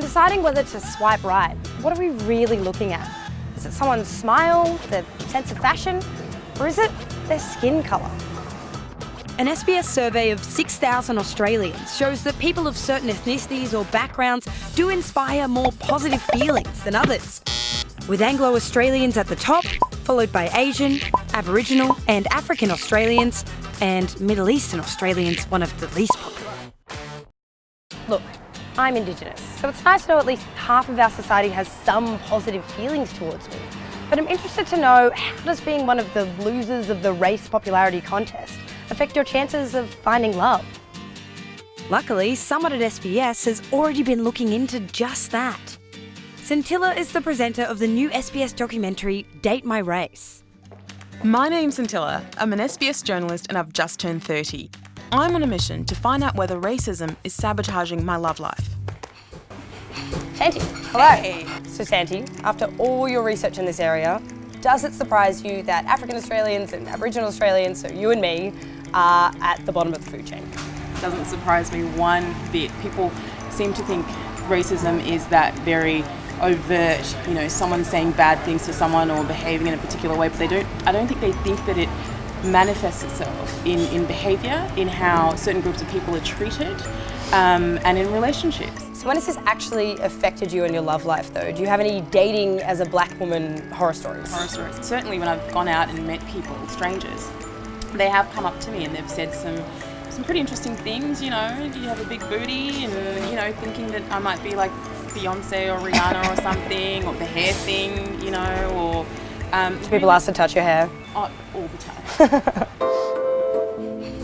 deciding whether to swipe right, what are we really looking at? Is it someone's smile, their sense of fashion, or is it their skin colour? An SBS survey of 6,000 Australians shows that people of certain ethnicities or backgrounds do inspire more positive feelings than others, with Anglo-Australians at the top, followed by Asian, Aboriginal and African Australians, and Middle Eastern Australians one of the least popular. Look, I'm Indigenous, so it's nice to know at least half of our society has some positive feelings towards me. But I'm interested to know, how does being one of the losers of the race popularity contest affect your chances of finding love? Luckily, someone at SBS has already been looking into just that. Scintilla is the presenter of the new SBS documentary, Date My Race. My name's Scintilla. I'm an SBS journalist and I've just turned 30. I'm on a mission to find out whether racism is sabotaging my love life. Santi, hello. Hey. So Santi, after all your research in this area, does it surprise you that African Australians and Aboriginal Australians, so you and me, are at the bottom of the food chain? Doesn't surprise me one bit. People seem to think racism is that very overt, someone saying bad things to someone or behaving in a particular way, but I don't think they think that it manifests itself in behaviour, in how certain groups of people are treated, and in relationships. So when has this actually affected you in your love life though? Do you have any dating as a black woman horror stories? Horror stories. Certainly when I've gone out and met people, strangers, they have come up to me and they've said some pretty interesting things, do you have a big booty, and thinking that I might be like Beyonce or Rihanna or something, or the hair thing, or... Do people ask to touch your hair? Oh, all the time.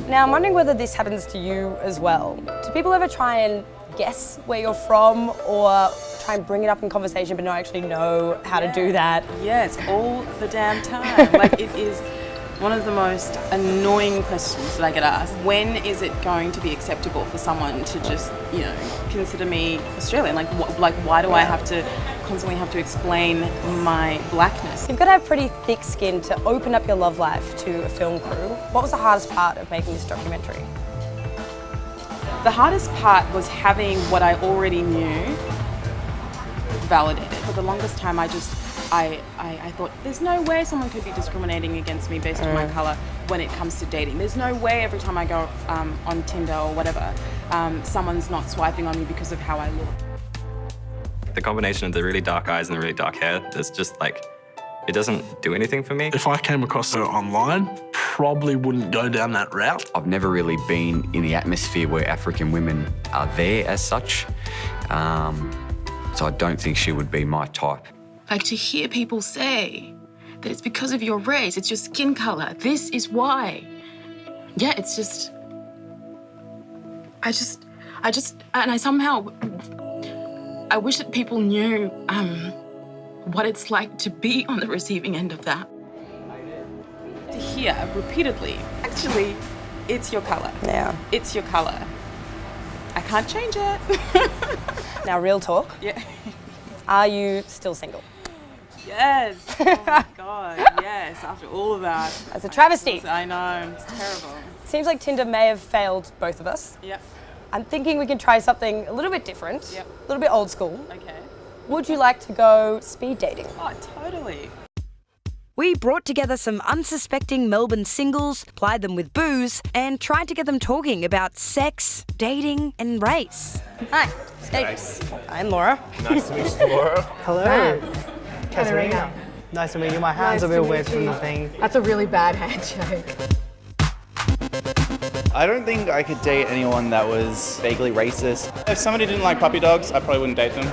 Now, I'm wondering whether this happens to you as well. Do people ever try and guess where you're from, or try and bring it up in conversation but not actually know how to do that? Yes, all the damn time. Like, it is one of the most annoying questions that I get asked. When is it going to be acceptable for someone to just, consider me Australian? Like why do I constantly have to explain my blackness? You've got to have pretty thick skin to open up your love life to a film crew. What was the hardest part of making this documentary? The hardest part was having what I already knew validated. For the longest time, I thought, there's no way someone could be discriminating against me based on my colour when it comes to dating. There's no way every time I go on Tinder or whatever, someone's not swiping on me because of how I look. The combination of the really dark eyes and the really dark hair, it's just it doesn't do anything for me. If I came across her online, probably wouldn't go down that route. I've never really been in the atmosphere where African women are there as such, so I don't think she would be my type. Like, to hear people say that it's because of your race, it's your skin colour, this is why. Yeah, it's just... and I wish that people knew what it's like to be on the receiving end of that. To hear repeatedly, actually, it's your colour. Yeah. It's your colour. I can't change it. Now, real talk. Yeah. Are you still single? Yes. Oh my God, yes. After all of that. That's a travesty. I know, it's terrible. Seems like Tinder may have failed both of us. Yep. I'm thinking we can try something a little bit different, Yep. a little bit old school. Okay. Would you like to go speed dating? Oh, totally. We brought together some unsuspecting Melbourne singles, plied them with booze, and tried to get them talking about sex, dating, and race. Hi, Steve. I'm Laura. Nice to meet you, Laura. Hello. Katerina. Nice to meet you. My hands are a bit wet from the thing. That's a really bad handshake. I don't think I could date anyone that was vaguely racist. If somebody didn't like puppy dogs, I probably wouldn't date them.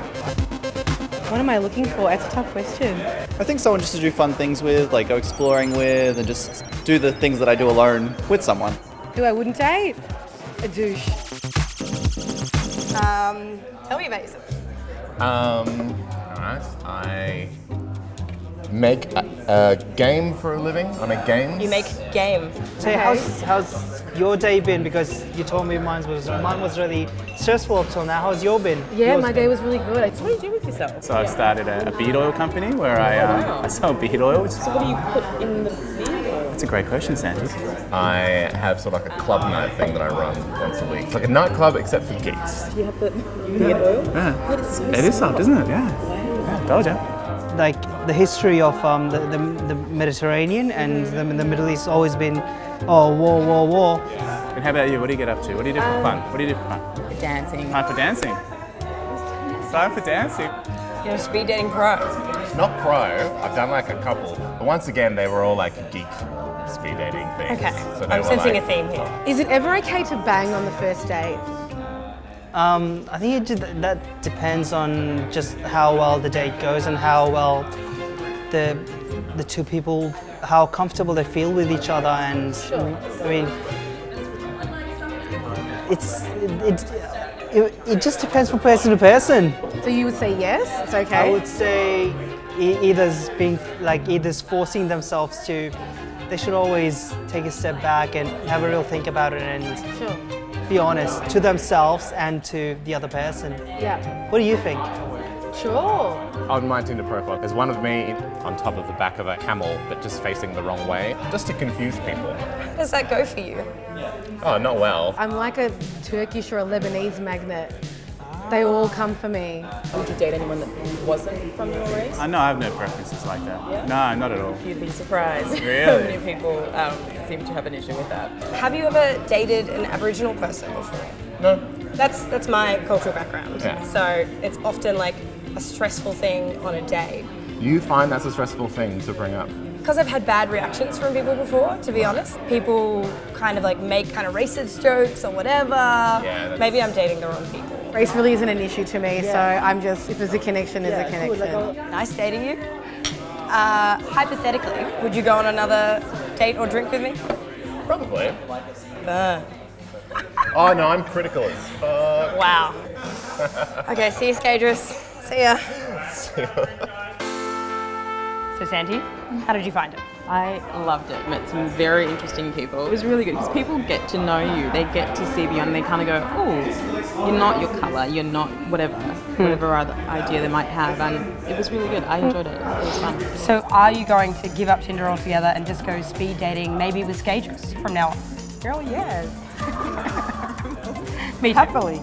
What am I looking for? That's a tough question. I think someone just to do fun things with, like go exploring with, and just do the things that I do alone with someone. Who I wouldn't date? A douche. Tell me about yourself. Alright, I make a game for a living. I make games. You make game. So how's your day been? Because you told me mine was really stressful up till now. How's yours been? Yeah, my day was really good. What do you do with yourself? So I've started a beard oil company where I sell beard oil. So what do you put in the beard oil? That's a great question, Sandy. I have sort of like a club night thing that I run once a week. It's like a nightclub except for geeks. You have the oil? Yeah. It is soft, isn't it? Yeah. Told you. Like the history of the Mediterranean and the Middle East has always been, war. And how about you? What do you get up to? What do you do for fun? What do you do for fun? Dancing. Time for dancing. Time for dancing. You're a speed dating pro. Not pro, I've done like a couple. But once again, they were all like geek speed dating things. Okay, So they I'm were sensing like, a theme here. Is it ever okay to bang on the first date? I think that depends on just how well the date goes and how well the two people, how comfortable they feel with each other. And I mean, it just depends from person to person. So you would say yes, it's okay? I would say either's forcing themselves to. They should always take a step back and have a real think about it and be honest to themselves and to the other person. Yeah. What do you think? Sure. On my Tinder profile, there's one of me on top of the back of a camel, but just facing the wrong way, just to confuse people. How does that go for you? Oh, not well. I'm like a Turkish or a Lebanese magnet. They all come for me. Would you date anyone that wasn't from your race? No, I have no preferences like that. Yeah? No, not at all. You'd be surprised. Really? How many people seem to have an issue with that. Have you ever dated an Aboriginal person before? No. That's my cultural background. Yeah. So it's often like a stressful thing on a date. You find that's a stressful thing to bring up? Because I've had bad reactions from people before, to be honest. People kind of like make kind of racist jokes or whatever. Yeah, Maybe I'm dating the wrong people. Race really isn't an issue to me, so I'm just, if there's a connection, there's a connection. Nice dating you. Hypothetically, would you go on another date or drink with me? Probably. Burn. Oh no, I'm critical as fuck. Wow. Okay, see you, Skadris. See ya. So Santi, how did you find it? I loved it. Met some very interesting people. It was really good because people get to know you. They get to see beyond. They kind of go, oh, you're not your colour. You're not whatever other idea they might have. And it was really good. I enjoyed it. It was fun. So are you going to give up Tinder altogether and just go speed dating, maybe with Skadris from now on? Girl, yes. Me too. Happily.